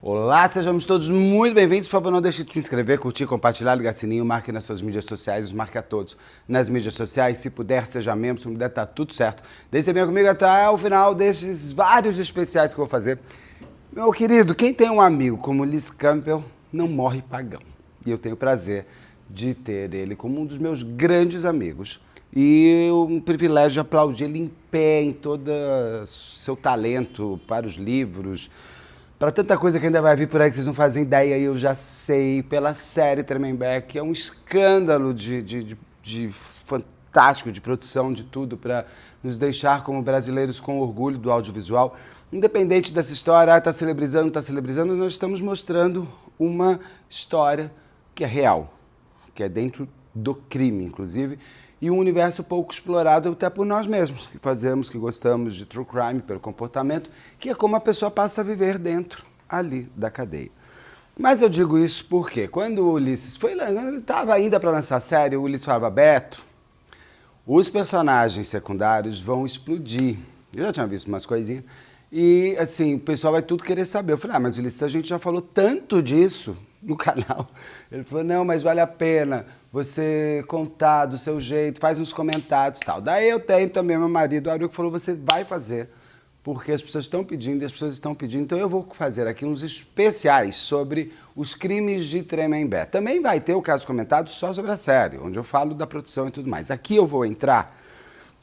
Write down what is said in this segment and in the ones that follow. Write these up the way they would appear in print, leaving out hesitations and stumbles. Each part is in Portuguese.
Olá, sejamos todos muito bem-vindos. Por favor, não deixe de se inscrever, curtir, compartilhar, ligar sininho, marque nas suas mídias sociais, nos marque a todos nas mídias sociais. Se puder, seja membro, se não puder, tá tudo certo. Deixe bem comigo até o final desses vários especiais que eu vou fazer. Meu querido, quem tem um amigo como Lewis Campbell não morre pagão. E eu tenho o prazer de ter ele como um dos meus grandes amigos. E um privilégio de aplaudir ele em pé, em todo seu talento para os livros, para tanta coisa que ainda vai vir por aí que vocês não fazem ideia, e eu já sei, pela série Tremembé, que é um escândalo de fantástico, de produção, de tudo, para nos deixar como brasileiros com orgulho do audiovisual. Independente dessa história, está celebrizando, nós estamos mostrando uma história que é real, que é dentro do crime, inclusive, e um universo pouco explorado até por nós mesmos, que fazemos, que gostamos de true crime pelo comportamento, que é como a pessoa passa a viver dentro ali da cadeia. Mas eu digo isso porque quando o Ulisses foi lá, ele estava ainda para lançar a série, o Ulisses falava, Beto, os personagens secundários vão explodir. Eu já tinha visto umas coisinhas. E, assim, o pessoal vai tudo querer saber. Eu falei, mas Ulisses, a gente já falou tanto disso no canal. Ele falou, não, mas vale a pena você contar do seu jeito, faz uns comentários e tal. Daí eu tenho também meu marido, o Ariel, que falou, você vai fazer, porque as pessoas estão pedindo e as pessoas estão pedindo. Então eu vou fazer aqui uns especiais sobre os crimes de Tremembé. Também vai ter o caso comentado só sobre a série, onde eu falo da produção e tudo mais. Aqui eu vou entrar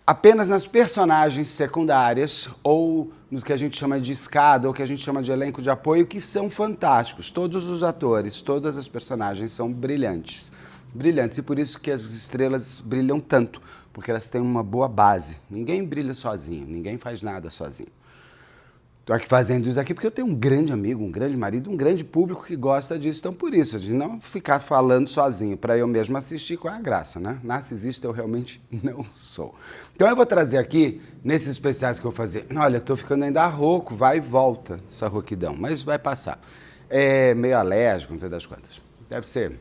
apenas nas personagens secundárias, ou no que a gente chama de escada, ou que a gente chama de elenco de apoio, que são fantásticos. Todos os atores, todas as personagens são brilhantes. Brilhantes, e por isso que as estrelas brilham tanto, porque elas têm uma boa base. Ninguém brilha sozinho, ninguém faz nada sozinho. Estou aqui fazendo isso aqui porque eu tenho um grande amigo, um grande marido, um grande público que gosta disso. Então, por isso, de não ficar falando sozinho para eu mesmo assistir, qual é a graça, né? Narcisista eu realmente não sou. Então, eu vou trazer aqui, nesses especiais que eu vou fazer, olha, estou ficando ainda rouco, vai e volta essa rouquidão, mas vai passar. É meio alérgico, não sei das quantas. Deve ser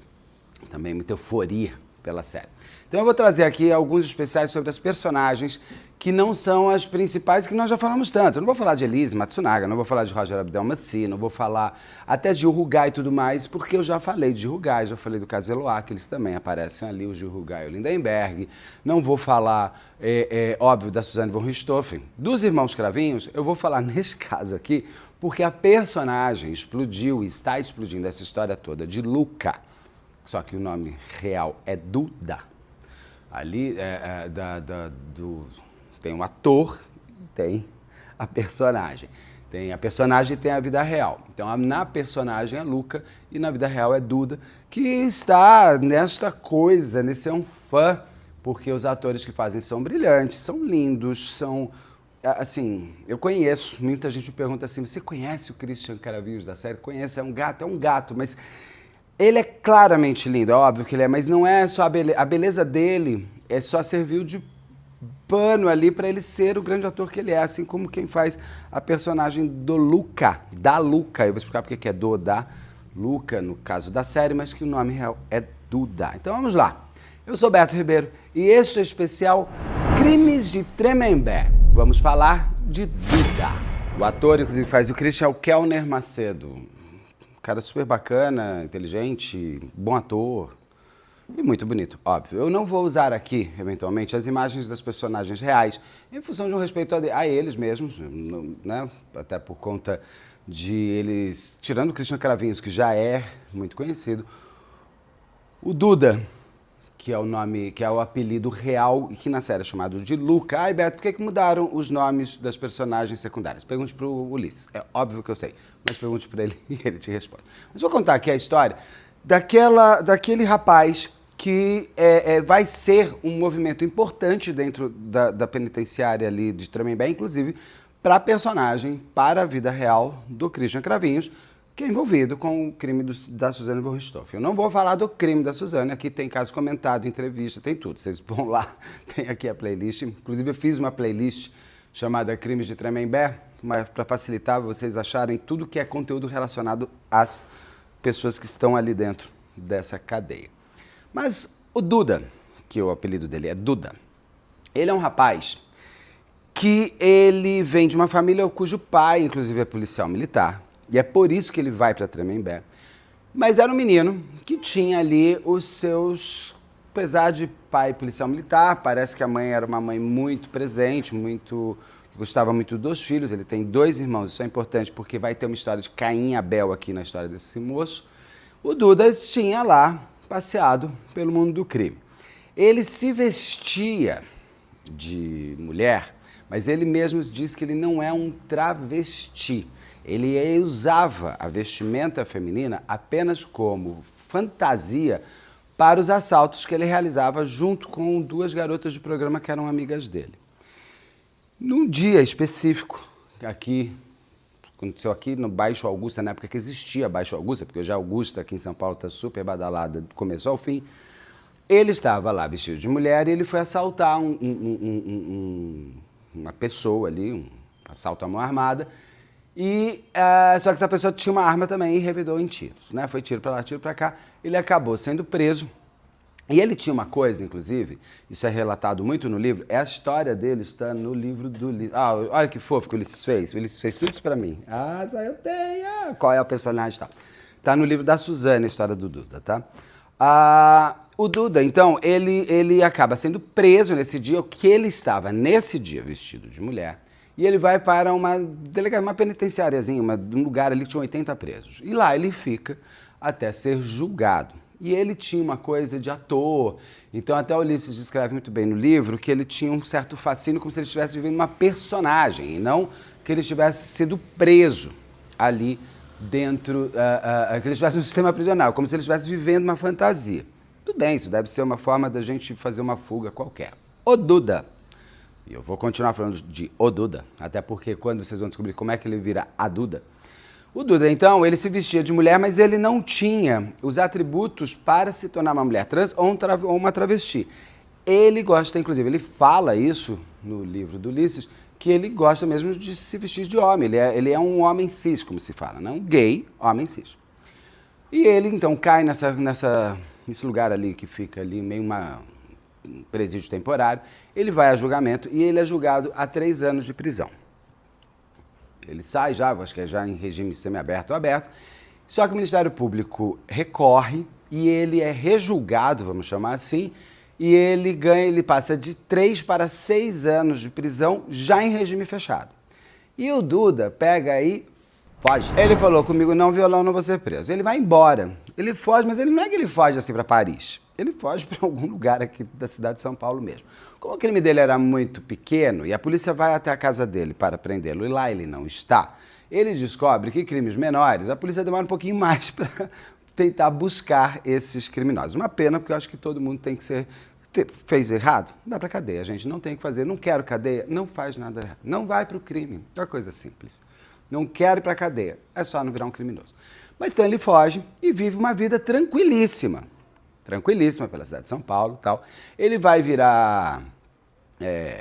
também muita euforia pela série. Então eu vou trazer aqui alguns especiais sobre as personagens que não são as principais, que nós já falamos tanto. Eu não vou falar de Elise Matsunaga, não vou falar de Roger Abdelmaci, não vou falar até de Rugai e tudo mais, porque eu já falei de Rugai, já falei do Caseloá, que eles também aparecem ali, o Gil Rugai e o Lindenberg. Não vou falar, óbvio, da Suzane von Richthofen. Dos Irmãos Cravinhos, eu vou falar nesse caso aqui, porque a personagem explodiu e está explodindo essa história toda de Luca. Só que o nome real é Duda. Ali tem um ator, tem a personagem. Tem a personagem e tem a vida real. Então, na personagem é Luca e na vida real é Duda, que está nesta coisa, nesse é um fã, porque os atores que fazem são brilhantes, são lindos, são... Assim, eu conheço, muita gente me pergunta assim, você conhece o Christian Caravinhos da série? Conheço, é um gato, mas... Ele é claramente lindo, é óbvio que ele é, mas não é só a beleza dele, é só serviu de pano ali para ele ser o grande ator que ele é, assim como quem faz a personagem do Luca, da Luca. Eu vou explicar porque que é da Luca, no caso da série, mas que o nome real é Duda. Então vamos lá. Eu sou Beto Ribeiro e este é o especial Crimes de Tremembé. Vamos falar de Duda. O ator, inclusive, que faz o Christian é o Kelner Macedo. Cara super bacana, inteligente, bom ator e muito bonito, óbvio. Eu não vou usar aqui, eventualmente, as imagens das personagens reais, em função de um respeito a eles mesmos, né? Até por conta de eles, tirando o Christian Cravinhos, que já é muito conhecido, o Duda, que é o nome, que é o apelido real e que na série é chamado de Luca. Ai, Beto, por que mudaram os nomes das personagens secundárias? Pergunte pro Ulisses. É óbvio que eu sei, mas pergunte para ele e ele te responde. Mas vou contar aqui a história daquele rapaz que vai ser um movimento importante dentro da penitenciária ali de Tremembé, inclusive para a personagem, para a vida real do Christian Cravinhos, que é envolvido com o crime da Suzane von Richthofen. Eu não vou falar do crime da Suzane, aqui tem caso comentado, entrevista, tem tudo. Vocês vão lá, tem aqui a playlist. Inclusive eu fiz uma playlist chamada Crimes de Tremembé, para facilitar vocês acharem tudo que é conteúdo relacionado às pessoas que estão ali dentro dessa cadeia. Mas o Duda, que o apelido dele é Duda, ele é um rapaz que ele vem de uma família cujo pai, inclusive, é policial militar. E é por isso que ele vai para Tremembé. Mas era um menino que tinha ali os seus... Apesar de pai policial militar, parece que a mãe era uma mãe muito presente, muito... que gostava muito dos filhos. Ele tem 2 irmãos, isso é importante porque vai ter uma história de Caim e Abel aqui na história desse moço. O Dudas tinha lá passeado pelo mundo do crime. Ele se vestia de mulher, mas ele mesmo diz que ele não é um travesti. Ele usava a vestimenta feminina apenas como fantasia para os assaltos que ele realizava junto com 2 garotas de programa que eram amigas dele. Num dia específico, aconteceu aqui no Baixo Augusta, na época que existia Baixo Augusta, porque hoje a Augusta aqui em São Paulo está super badalada do começo ao fim, ele estava lá vestido de mulher e ele foi assaltar uma pessoa ali, um assalto à mão armada, só que essa pessoa tinha uma arma também e revidou em tiros, né? Foi tiro para lá, tiro para cá, ele acabou sendo preso. E ele tinha uma coisa, inclusive, isso é relatado muito no livro, a história dele está no livro do Ulisses. Ah, olha que fofo que o Ulisses fez. O Ulisses fez tudo isso pra mim. Ah, só eu tenho. Qual é o personagem e tal. Tá no livro da Suzane, a história do Duda, tá? O Duda, então, ele acaba sendo preso nesse dia, que ele estava nesse dia vestido de mulher, e ele vai para uma penitenciáriazinha, um lugar ali que tinha 80 presos. E lá ele fica até ser julgado. E ele tinha uma coisa de ator, então até o Ulisses descreve muito bem no livro que ele tinha um certo fascínio como se ele estivesse vivendo uma personagem, e não que ele estivesse sido preso ali dentro, que ele estivesse no sistema prisional, como se ele estivesse vivendo uma fantasia. Tudo bem, isso deve ser uma forma da gente fazer uma fuga qualquer. O Duda, e eu vou continuar falando de O Duda, até porque quando vocês vão descobrir como é que ele vira a Duda, o Duda, então, ele se vestia de mulher, mas ele não tinha os atributos para se tornar uma mulher trans ou uma travesti. Ele gosta, inclusive, ele fala isso no livro do Ulisses, que ele gosta mesmo de se vestir de homem. Ele é um homem cis, como se fala, não? Gay, homem cis. E ele, então, cai nesse lugar ali que fica ali meio um presídio temporário. Ele vai a julgamento e ele é julgado a 3 anos de prisão. Ele sai já, acho que é já em regime semiaberto ou aberto, só que o Ministério Público recorre e ele é rejulgado, vamos chamar assim, e ele passa de 3 para 6 anos de prisão já em regime fechado. E o Duda pega aí, foge. Ele falou comigo, não, violão, não vou ser preso. Ele vai embora, ele foge, mas ele não é que ele foge assim para Paris, ele foge para algum lugar aqui da cidade de São Paulo mesmo. Como o crime dele era muito pequeno e a polícia vai até a casa dele para prendê-lo e lá ele não está, ele descobre que crimes menores, a polícia demora um pouquinho mais para tentar buscar esses criminosos. Uma pena, porque eu acho que todo mundo tem que fez errado, dá para cadeia, gente, não tem o que fazer, não quero cadeia, não faz nada errado, não vai para o crime, é uma coisa simples. Não quero ir para cadeia, é só não virar um criminoso. Mas então ele foge e vive uma vida tranquilíssima pela cidade de São Paulo e tal. Ele vai virar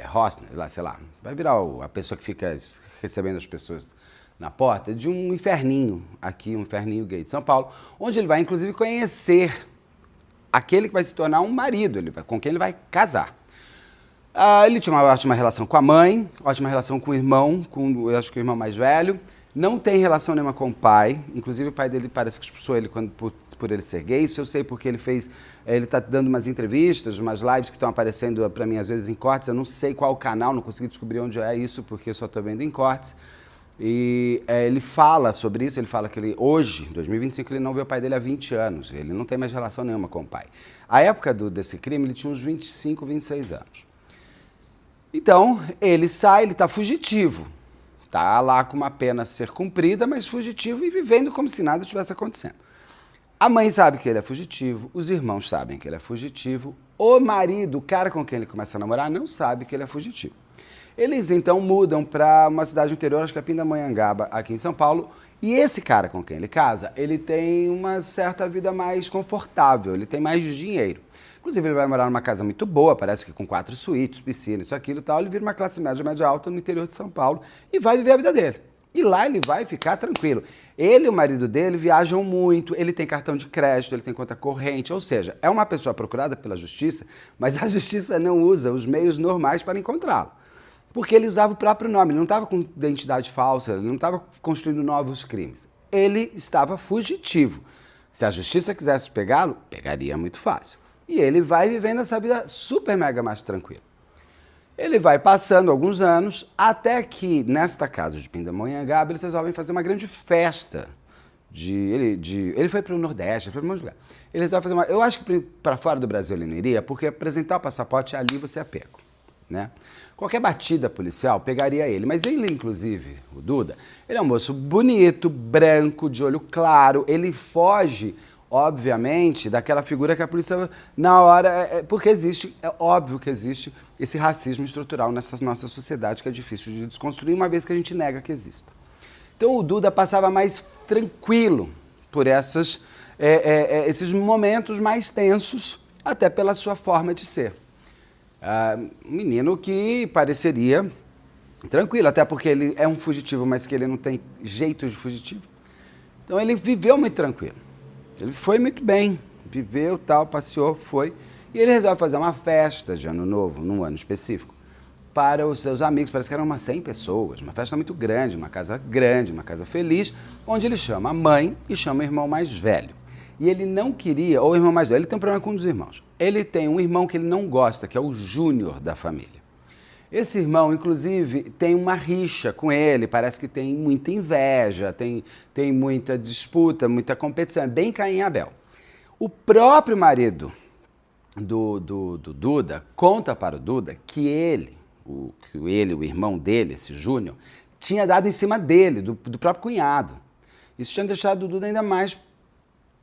hostler, sei lá, vai virar a pessoa que fica recebendo as pessoas na porta de um inferninho, aqui, um inferninho gay de São Paulo, onde ele vai, inclusive, conhecer aquele que vai se tornar um marido, com quem ele vai casar. Ele tinha uma ótima relação com a mãe, ótima relação com o irmão, eu acho que o irmão mais velho, não tem relação nenhuma com o pai, inclusive o pai dele parece que expulsou ele por ele ser gay, isso eu sei porque ele tá dando umas entrevistas, umas lives que estão aparecendo para mim às vezes em cortes, eu não sei qual canal, não consegui descobrir onde é isso porque eu só estou vendo em cortes. E ele fala sobre isso, ele fala que ele hoje, em 2025, ele não vê o pai dele há 20 anos, ele não tem mais relação nenhuma com o pai. A época desse crime, ele tinha uns 25, 26 anos. Então, ele sai, ele está fugitivo. Está lá com uma pena a ser cumprida, mas fugitivo e vivendo como se nada estivesse acontecendo. A mãe sabe que ele é fugitivo, os irmãos sabem que ele é fugitivo, o marido, o cara com quem ele começa a namorar, não sabe que ele é fugitivo. Eles então mudam para uma cidade interior, acho que é Pindamonhangaba, aqui em São Paulo, e esse cara com quem ele casa, ele tem uma certa vida mais confortável, ele tem mais dinheiro. Inclusive, ele vai morar numa casa muito boa, parece que com 4 suítes, piscina, isso, aquilo e tal. Ele vira uma classe média, média alta no interior de São Paulo e vai viver a vida dele. E lá ele vai ficar tranquilo. Ele e o marido dele viajam muito, ele tem cartão de crédito, ele tem conta corrente, ou seja, é uma pessoa procurada pela justiça, mas a justiça não usa os meios normais para encontrá-lo. Porque ele usava o próprio nome, ele não estava com identidade falsa, ele não estava construindo novos crimes. ele estava fugitivo. Se a justiça quisesse pegá-lo, pegaria muito fácil. E ele vai vivendo essa vida super mega mais tranquila. Ele vai passando alguns anos, até que nesta casa de Pindamonhangaba eles resolvem fazer uma grande festa. Ele foi para o Nordeste, foi para um monte de lugar. Ele resolve fazer uma... Eu acho que para fora do Brasil ele não iria, porque apresentar o passaporte ali você é pego, né? Qualquer batida policial pegaria ele, mas ele, inclusive, o Duda, ele é um moço bonito, branco, de olho claro, ele foge, obviamente, daquela figura que a polícia, na hora, porque existe, é óbvio que existe esse racismo estrutural nessa nossa sociedade que é difícil de desconstruir, uma vez que a gente nega que exista. Então o Duda passava mais tranquilo por esses momentos mais tensos, até pela sua forma de ser. Um menino que pareceria tranquilo, até porque ele é um fugitivo, mas que ele não tem jeito de fugitivo. Então ele viveu muito tranquilo. Ele foi muito bem, viveu, tal, passeou, foi. E ele resolve fazer uma festa de ano novo, num ano específico, para os seus amigos. Parece que eram umas 100 pessoas, uma festa muito grande, uma casa feliz, onde ele chama a mãe e chama o irmão mais velho. E ele não queria, ou o irmão mais velho, ele tem um problema com um dos irmãos. Ele tem um irmão que ele não gosta, que é o Júnior da família. Esse irmão, inclusive, tem uma rixa com ele, parece que tem muita inveja, tem muita disputa, muita competição, é bem Caim e Abel. O próprio marido do Duda conta para o Duda que o irmão dele, esse Júnior, tinha dado em cima dele, do próprio cunhado. Isso tinha deixado o Duda ainda mais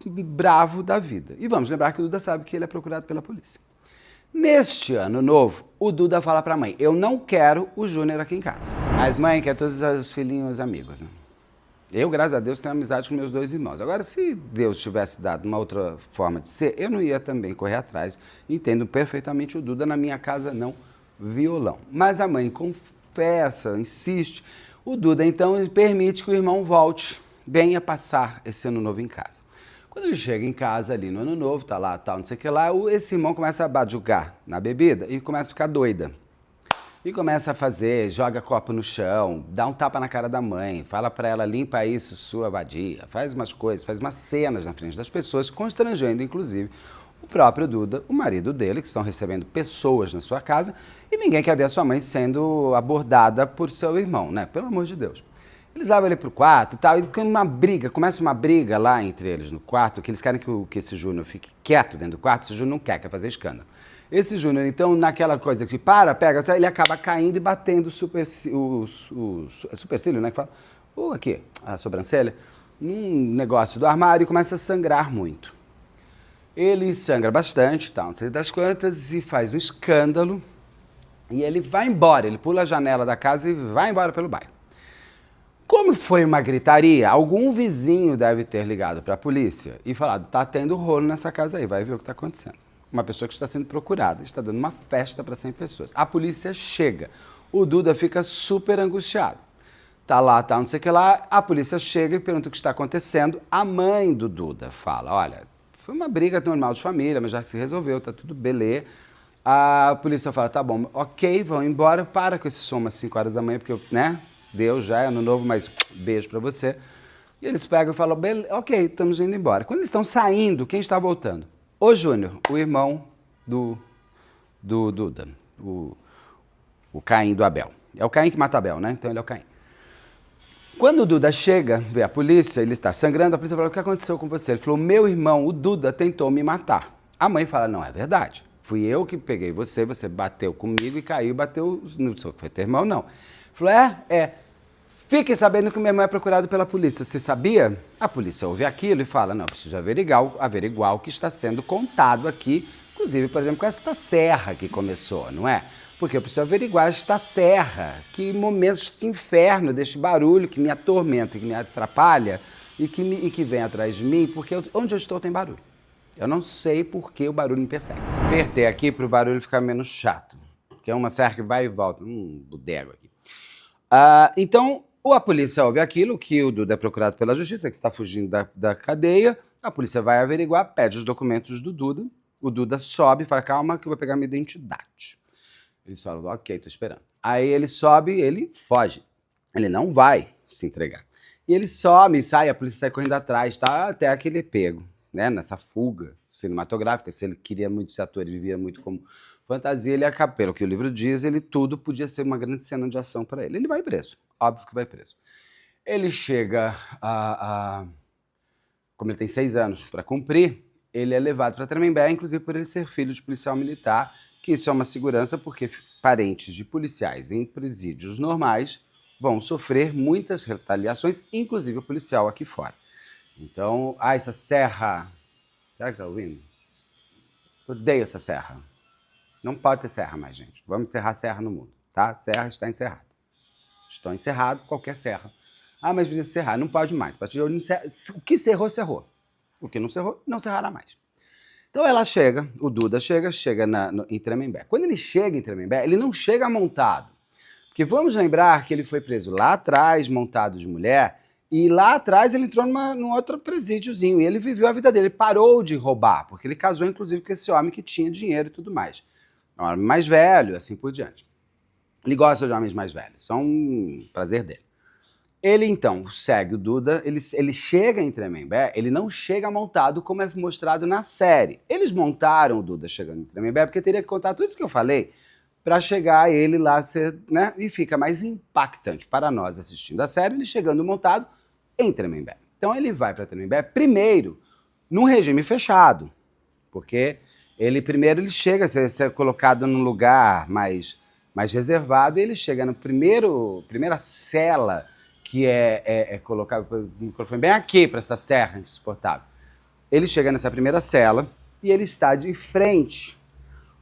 bravo da vida. E vamos lembrar que o Duda sabe que ele é procurado pela polícia. Neste ano novo, o Duda fala pra mãe, eu não quero o Júnior aqui em casa. Mas mãe quer todos os filhinhos amigos, né? Eu, graças a Deus, tenho amizade com meus dois irmãos. Agora, se Deus tivesse dado uma outra forma de ser, eu não ia também correr atrás. Entendo perfeitamente o Duda, na minha casa não, violão. Mas a mãe confessa, insiste. O Duda, então, permite que o irmão volte, venha passar esse ano novo em casa. Quando ele chega em casa ali no ano novo, tá lá, tal, não sei o que lá, esse irmão começa a bajugar na bebida e começa a ficar doida. E começa a fazer, joga copo no chão, dá um tapa na cara da mãe, fala pra ela, limpa isso, sua vadia, faz umas coisas, faz umas cenas na frente das pessoas, constrangendo, inclusive, o próprio Duda, o marido dele, que estão recebendo pessoas na sua casa, e ninguém quer ver a sua mãe sendo abordada por seu irmão, né? Pelo amor de Deus. Eles levam ele pro quarto e tal, e começa uma briga lá entre eles no quarto, que eles querem que esse Júnior fique quieto dentro do quarto, esse Júnior não quer fazer escândalo. Esse Júnior, então, naquela coisa que pega, ele acaba caindo e batendo o supercílio, né, que fala, aqui, a sobrancelha, num negócio do armário e começa a sangrar muito. Ele sangra bastante, tal, não sei das quantas, e faz um escândalo, e ele vai embora, ele pula a janela da casa e vai embora pelo bairro. Como foi uma gritaria, algum vizinho deve ter ligado para a polícia e falado, tá tendo rolo nessa casa aí, vai ver o que está acontecendo. Uma pessoa que está sendo procurada, está dando uma festa para 100 pessoas. A polícia chega, o Duda fica super angustiado. Tá lá, tá, não sei o que lá, a polícia chega e pergunta o que está acontecendo. A mãe do Duda fala, olha, foi uma briga normal de família, mas já se resolveu, tá tudo beleza. A polícia fala, tá bom, ok, vão embora, para com esse som às 5 horas da manhã, porque, né, Deus já é ano novo, mas beijo pra você. E eles pegam e falam, ok, estamos indo embora. Quando eles estão saindo, quem está voltando? O Júnior, o irmão do Duda, o Caim do Abel. É o Caim que mata Abel, né? Então ele é o Caim. Quando o Duda chega, vê a polícia, ele está sangrando, a polícia fala, o que aconteceu com você? Ele falou, meu irmão, o Duda, tentou me matar. A mãe fala, não, é verdade. Fui eu que peguei você bateu comigo e caiu, bateu, não foi teu irmão, não. Ele falou, fiquem sabendo que o meu irmão é procurado pela polícia. Você sabia? A polícia ouve aquilo e fala, não, preciso averiguar o que está sendo contado aqui, inclusive, por exemplo, com esta serra que começou, não é? Porque eu preciso averiguar esta serra, que momentos de inferno, deste barulho que me atormenta, que me atrapalha e que vem atrás de mim, porque onde eu estou tem barulho. Eu não sei por que o barulho me persegue. Apertei aqui para o barulho ficar menos chato, que é uma serra que vai e volta, bodego aqui. Então, a polícia ouve aquilo, que o Duda é procurado pela justiça, que está fugindo da cadeia, a polícia vai averiguar, pede os documentos do Duda, o Duda sobe e fala, calma que eu vou pegar minha identidade. Eles falam, ok, tô esperando. Aí ele sobe, ele foge, ele não vai se entregar. E ele some, sai, a polícia sai correndo atrás, tá? Até que ele é pego, né? Nessa fuga cinematográfica. Se ele queria muito ser ator, ele vivia muito como fantasia, ele acaba, pelo que o livro diz, ele tudo podia ser uma grande cena de ação para ele. Ele vai preso, óbvio que vai preso. Ele chega como ele tem 6 anos para cumprir, ele é levado para Tremembé, inclusive por ele ser filho de policial militar, que isso é uma segurança porque parentes de policiais em presídios normais vão sofrer muitas retaliações, inclusive o policial aqui fora. Então, essa serra... Será que tá ouvindo? Odeio essa serra. Não pode ter serra mais, gente. Vamos encerrar serra no mundo, tá? Serra está encerrada. Estou encerrado, qualquer serra. Mas precisa encerrar, não pode mais. O que cerrou, cerrou. O que não cerrou, não cerrará mais. Então ela chega, o Duda chega em Tremembé. Quando ele chega em Tremembé, ele não chega montado. Porque vamos lembrar que ele foi preso lá atrás, montado de mulher, e lá atrás ele entrou num outro presídiozinho, e ele viveu a vida dele, ele parou de roubar, porque ele casou inclusive com esse homem que tinha dinheiro e tudo mais. É um homem mais velho, assim por diante. Ele gosta de homens mais velhos, são um prazer dele. Ele, então, segue o Duda, ele chega em Tremembé, ele não chega montado como é mostrado na série. Eles montaram o Duda chegando em Tremembé porque teria que contar tudo isso que eu falei para chegar ele lá, né? E fica mais impactante para nós assistindo a série, ele chegando montado em Tremembé. Então ele vai para Tremembé primeiro num regime fechado, porque ele chega a ser colocado num lugar mais reservado, e ele chega na primeira cela que é colocado o microfone bem aqui para essa serra insuportável. Ele chega nessa primeira cela e ele está de frente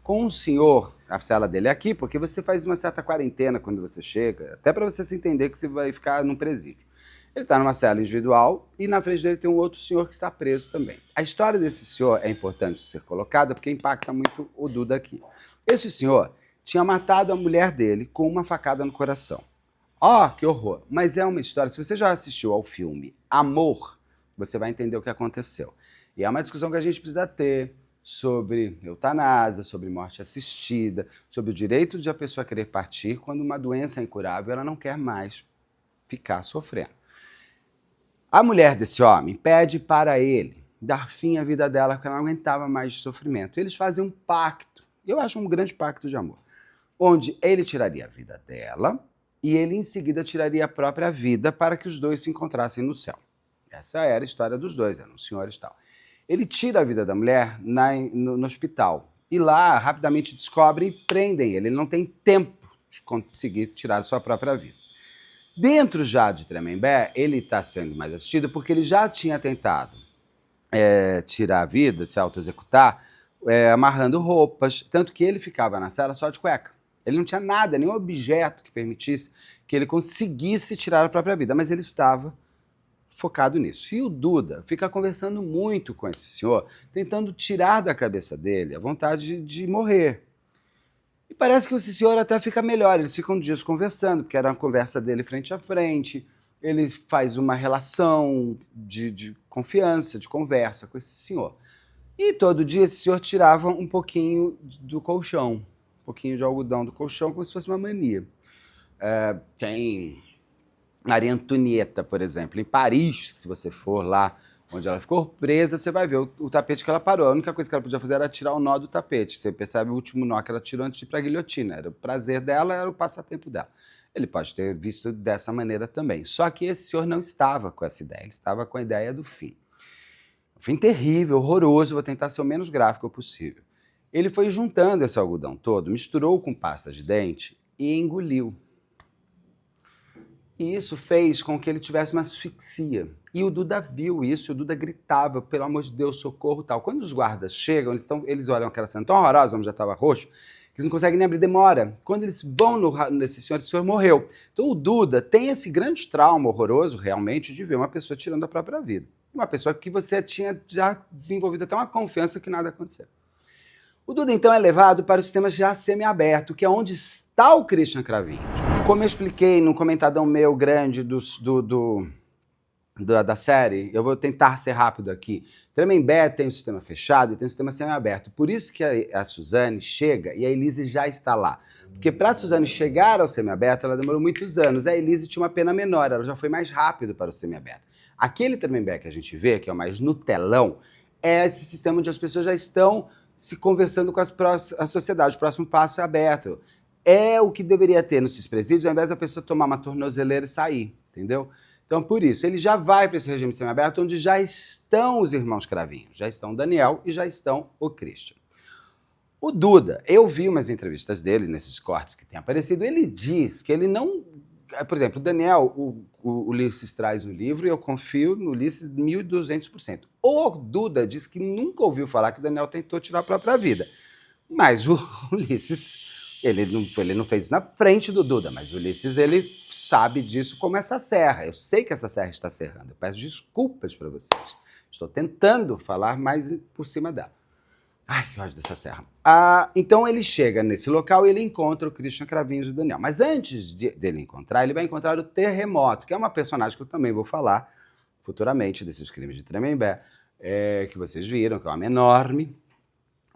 com um senhor, a cela dele é aqui, porque você faz uma certa quarentena quando você chega, até para você se entender que você vai ficar num presídio. Ele está numa cela individual e na frente dele tem um outro senhor que está preso também. A história desse senhor é importante ser colocada porque impacta muito o Duda aqui. Esse senhor tinha matado a mulher dele com uma facada no coração. Que horror! Mas é uma história, se você já assistiu ao filme Amor, você vai entender o que aconteceu. E é uma discussão que a gente precisa ter sobre eutanásia, sobre morte assistida, sobre o direito de a pessoa querer partir quando uma doença é incurável, ela não quer mais ficar sofrendo. A mulher desse homem pede para ele dar fim à vida dela porque ela não aguentava mais de sofrimento. Eles fazem um pacto, eu acho um grande pacto de amor, onde ele tiraria a vida dela e ele em seguida tiraria a própria vida para que os dois se encontrassem no céu. Essa era a história dos dois, eram senhores e tal. Ele tira a vida da mulher no hospital e lá rapidamente descobrem e prendem ele. Ele não tem tempo de conseguir tirar a sua própria vida. Dentro já de Tremembé, ele está sendo mais assistido porque ele já tinha tentado tirar a vida, se autoexecutar, amarrando roupas, tanto que ele ficava na cela só de cueca. Ele não tinha nada, nenhum objeto que permitisse que ele conseguisse tirar a própria vida, mas ele estava focado nisso. E o Duda fica conversando muito com esse senhor, tentando tirar da cabeça dele a vontade de morrer. E parece que esse senhor até fica melhor, eles ficam dias conversando, porque era uma conversa dele frente a frente, ele faz uma relação de confiança, de conversa com esse senhor. E todo dia esse senhor tirava um pouquinho do colchão, um pouquinho de algodão do colchão, como se fosse uma mania. Tem Maria Antonieta, por exemplo, em Paris, se você for lá onde ela ficou presa, você vai ver o tapete que ela parou. A única coisa que ela podia fazer era tirar o nó do tapete. Você percebe o último nó que ela tirou antes de ir para a guilhotina. Era o prazer dela, era o passatempo dela. Ele pode ter visto dessa maneira também. Só que esse senhor não estava com essa ideia, ele estava com a ideia do fim. Um fim terrível, horroroso, vou tentar ser o menos gráfico possível. Ele foi juntando esse algodão todo, misturou com pasta de dente e engoliu. E isso fez com que ele tivesse uma asfixia. E o Duda viu isso, o Duda gritava, pelo amor de Deus, socorro, tal. Quando os guardas chegam, eles olham aquela cena tão horrorosa, o homem já estava roxo, que eles não conseguem nem abrir, demora. Quando eles vão nesse senhor, esse senhor morreu. Então o Duda tem esse grande trauma horroroso, realmente, de ver uma pessoa tirando a própria vida. Uma pessoa que você tinha já desenvolvido até uma confiança que nada aconteceu. O Duda, então, é levado para o sistema já semi-aberto, que é onde está o Christian Cravinhos. Como eu expliquei no comentadão meu grande do da série, eu vou tentar ser rápido aqui. Tremembé tem um sistema fechado e tem um sistema semi-aberto. Por isso que a Suzane chega e a Elise já está lá. Porque para a Suzane chegar ao semi-aberto, ela demorou muitos anos. A Elise tinha uma pena menor, ela já foi mais rápido para o semi-aberto. Aquele Tremembé que a gente vê, que é o mais no telão, é esse sistema onde as pessoas já estão se conversando com a sociedade. O próximo passo é aberto. É o que deveria ter nos presídios, ao invés da pessoa tomar uma tornozeleira e sair, entendeu? Então, por isso, ele já vai para esse regime semiaberto onde já estão os irmãos Cravinhos, já estão o Daniel e já estão o Christian. O Duda, eu vi umas entrevistas dele, nesses cortes que têm aparecido, ele diz que ele não... Por exemplo, o Daniel, o Ulisses traz no livro e eu confio no Ulisses 1200%. O Duda diz que nunca ouviu falar que o Daniel tentou tirar a própria vida. Mas o Ulisses... Ele não fez isso na frente do Duda, mas o Ulisses, ele sabe disso como essa serra. Eu sei que essa serra está serrando. Eu peço desculpas para vocês. Estou tentando falar mais por cima dela. Ai, que ódio dessa serra. Então ele chega nesse local e ele encontra o Christian Cravinhos e o Daniel. Mas antes dele encontrar, ele vai encontrar o Terremoto, que é uma personagem que eu também vou falar futuramente desses crimes de Tremembé, que vocês viram, que é um homem enorme,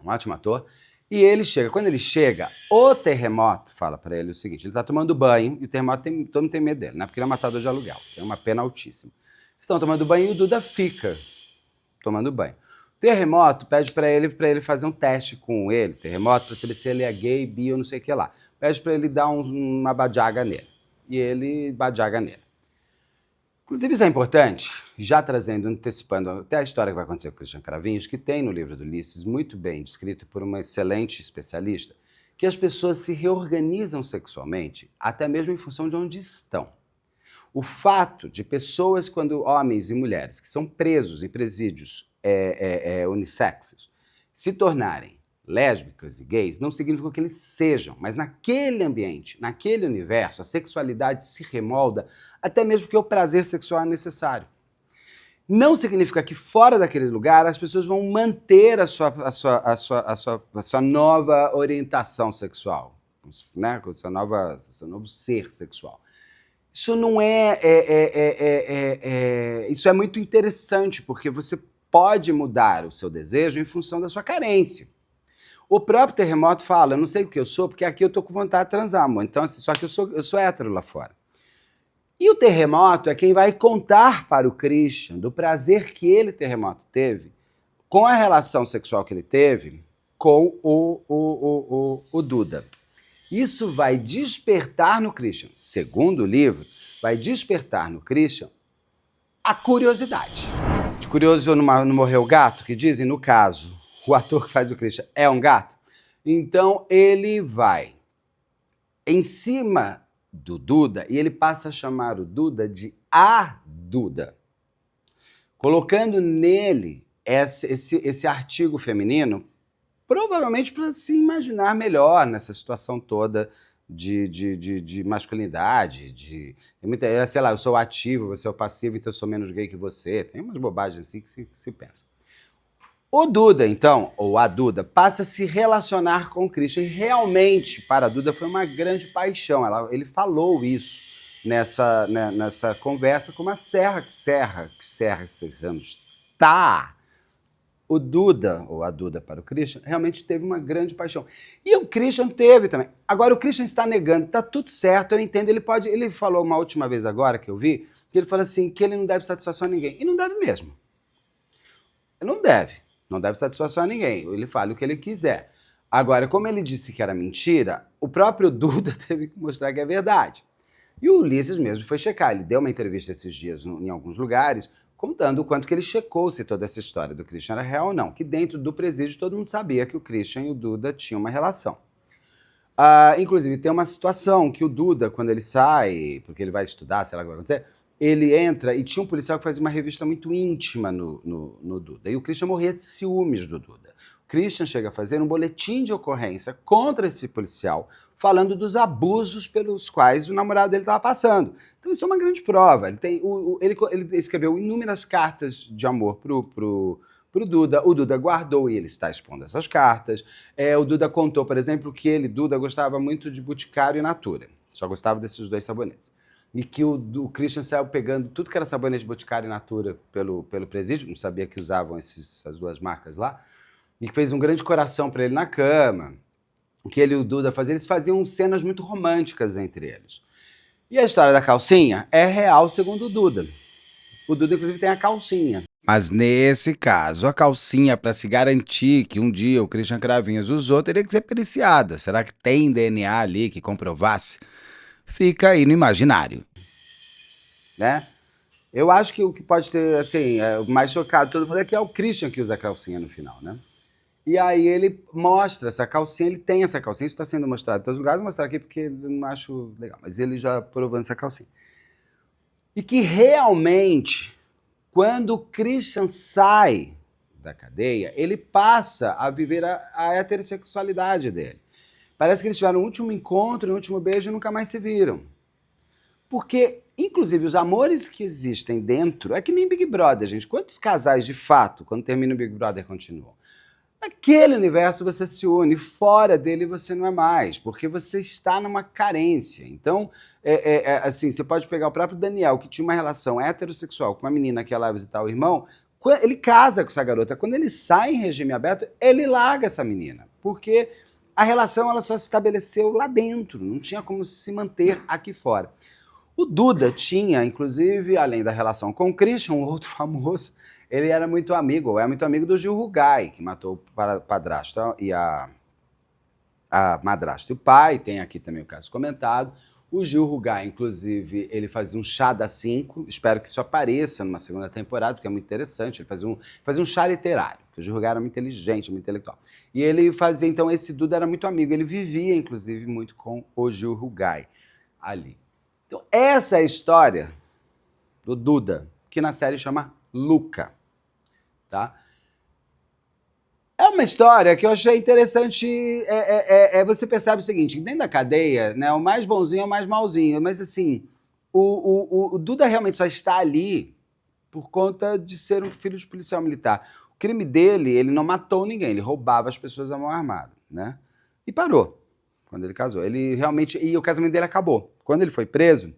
um ótimo ator. E ele chega, quando ele chega, o Terremoto fala pra ele o seguinte, ele tá tomando banho, e o Terremoto, todo mundo tem medo dele, né? Porque ele é matador de aluguel, tem uma pena altíssima. Estão tomando banho e o Duda fica tomando banho. O Terremoto pede pra ele fazer um teste com ele, Terremoto, pra saber se ele é gay, bi ou não sei o que lá. Pede pra ele dar uma badiaga nele. E ele badiaga nele. Inclusive, isso é importante, já trazendo, antecipando até a história que vai acontecer com o Christian Cravinhos, que tem no livro do Ulisses, muito bem descrito por uma excelente especialista, que as pessoas se reorganizam sexualmente, até mesmo em função de onde estão. O fato de pessoas, quando homens e mulheres que são presos em presídios unissexos, se tornarem lésbicas e gays, não significa que eles sejam, mas naquele ambiente, naquele universo, a sexualidade se remolda, até mesmo porque o prazer sexual é necessário. Não significa que fora daquele lugar as pessoas vão manter a sua nova orientação sexual, né? Com seu novo ser sexual. Isso não isso é muito interessante, porque você pode mudar o seu desejo em função da sua carência. O próprio Terremoto fala, eu não sei o que eu sou, porque aqui eu tô com vontade de transar, amor. Então, assim, só que eu sou hétero lá fora. E o Terremoto é quem vai contar para o Christian do prazer que ele, Terremoto, teve com a relação sexual que ele teve com o Duda. Isso vai despertar no Christian, segundo o livro, vai despertar no Christian a curiosidade. De curioso não morreu o gato, que dizem, no caso, o ator que faz o Christian é um gato, então ele vai em cima do Duda e ele passa a chamar o Duda de a Duda, colocando nele esse artigo feminino, provavelmente para se imaginar melhor nessa situação toda de masculinidade, sei lá, eu sou ativo, você é o passivo, então eu sou menos gay que você, tem umas bobagens assim que se pensa. O Duda, então, ou a Duda, passa a se relacionar com o Christian. E realmente, para a Duda, foi uma grande paixão. Ele falou isso nessa conversa, como a serra serramos. Tá! O Duda, ou a Duda para o Christian, realmente teve uma grande paixão. E o Christian teve também. Agora, o Christian está negando, tá tudo certo, eu entendo. Ele falou uma última vez agora, que eu vi, que ele falou assim, que ele não deve satisfação a ninguém. E não deve mesmo. Não deve. Não deve satisfação a ninguém. Ele fala o que ele quiser. Agora, como ele disse que era mentira, o próprio Duda teve que mostrar que é verdade. E o Ulisses mesmo foi checar. Ele deu uma entrevista esses dias em alguns lugares, contando o quanto que ele checou se toda essa história do Christian era real ou não. Que dentro do presídio todo mundo sabia que o Christian e o Duda tinham uma relação. Inclusive, tem uma situação que o Duda, quando ele sai, porque ele vai estudar, sei lá o que vai acontecer, ele entra e tinha um policial que fazia uma revista muito íntima no Duda. E o Christian morria de ciúmes do Duda. O Christian chega a fazer um boletim de ocorrência contra esse policial, falando dos abusos pelos quais o namorado dele estava passando. Então isso é uma grande prova. Ele escreveu inúmeras cartas de amor pro Duda. O Duda guardou e ele está expondo essas cartas. O Duda contou, por exemplo, que Duda, gostava muito de Boticário e Natura. Só gostava desses dois sabonetes. e que o Christian saiu pegando tudo que era sabonete Boticário e Natura pelo presídio, não sabia que usavam essas duas marcas lá, e que fez um grande coração para ele na cama, que ele e o Duda faziam, eles faziam cenas muito românticas entre eles. E a história da calcinha é real segundo o Duda. O Duda, inclusive, tem a calcinha. Mas nesse caso, a calcinha, para se garantir que um dia o Christian Cravinhos usou, teria que ser periciada. Será que tem DNA ali que comprovasse? Fica aí no imaginário. Né? Eu acho que o que pode ter, assim, o mais chocado de todo mundo é que é o Christian que usa a calcinha no final, né? E aí ele mostra essa calcinha, ele tem essa calcinha, isso está sendo mostrado em todos os lugares, vou mostrar aqui porque eu não acho legal, mas ele já provando essa calcinha. E que realmente, quando o Christian sai da cadeia, ele passa a viver a heterossexualidade dele. Parece que eles tiveram um último encontro, um último beijo e nunca mais se viram. Porque, inclusive, os amores que existem dentro, é que nem Big Brother, gente. Quantos casais, de fato, quando termina o Big Brother, continuam? Naquele universo você se une, fora dele você não é mais, porque você está numa carência. Então, assim, você pode pegar o próprio Daniel, que tinha uma relação heterossexual com uma menina que ia lá visitar o irmão, ele casa com essa garota. Quando ele sai em regime aberto, ele larga essa menina, porque a relação ela só se estabeleceu lá dentro, não tinha como se manter aqui fora. O Duda tinha, inclusive, além da relação com o Christian, um outro famoso, ele era muito amigo, ou é muito amigo do Gil Rugai, que matou o padrasto e a madrasta e o pai, tem aqui também o caso comentado. O Gil Rugai, inclusive, ele fazia um chá das 5, espero que isso apareça numa segunda temporada, porque é muito interessante, ele fazia um chá literário, porque o Gil Rugai era muito inteligente, muito intelectual. E ele fazia, então, esse Duda era muito amigo, ele vivia, inclusive, muito com o Gil Rugai ali. Então, essa é a história do Duda, que na série chama Luca. Tá? É uma história que eu achei interessante. Você percebe o seguinte: dentro da cadeia, né, o mais bonzinho é o mais malzinho. Mas assim, o Duda realmente só está ali por conta de ser um filho de policial militar. O crime dele, ele não matou ninguém, ele roubava as pessoas à mão armada, né? E parou quando ele casou. Ele realmente. E o casamento dele acabou. Quando ele foi preso,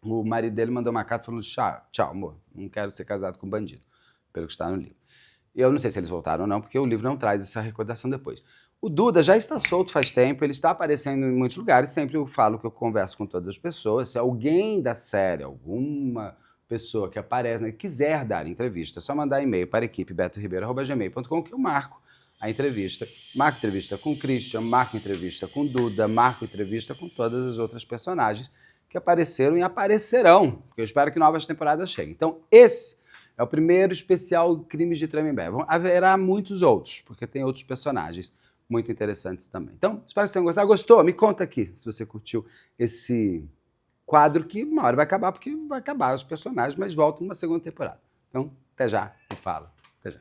o marido dele mandou uma carta falando: tchau, amor, não quero ser casado com bandido, pelo que está no livro. Eu não sei se eles voltaram ou não, porque o livro não traz essa recordação depois. O Duda já está solto faz tempo, ele está aparecendo em muitos lugares, sempre eu falo que eu converso com todas as pessoas. Se alguém da série, alguma pessoa que aparece, né, quiser dar entrevista, é só mandar e-mail para a equipe betoribeiro@gmail.com que eu marco a entrevista. Marco entrevista com o Christian, marco entrevista com o Duda, marco entrevista com todas as outras personagens que apareceram e aparecerão, porque eu espero que novas temporadas cheguem. Então, esse é o primeiro especial Crimes de Tremembé. Haverá muitos outros, porque tem outros personagens muito interessantes também. Então, espero que vocês tenham gostado. Gostou? Me conta aqui se você curtiu esse quadro que uma hora vai acabar, porque vai acabar os personagens, mas volta numa segunda temporada. Então, até já e fala. Até já.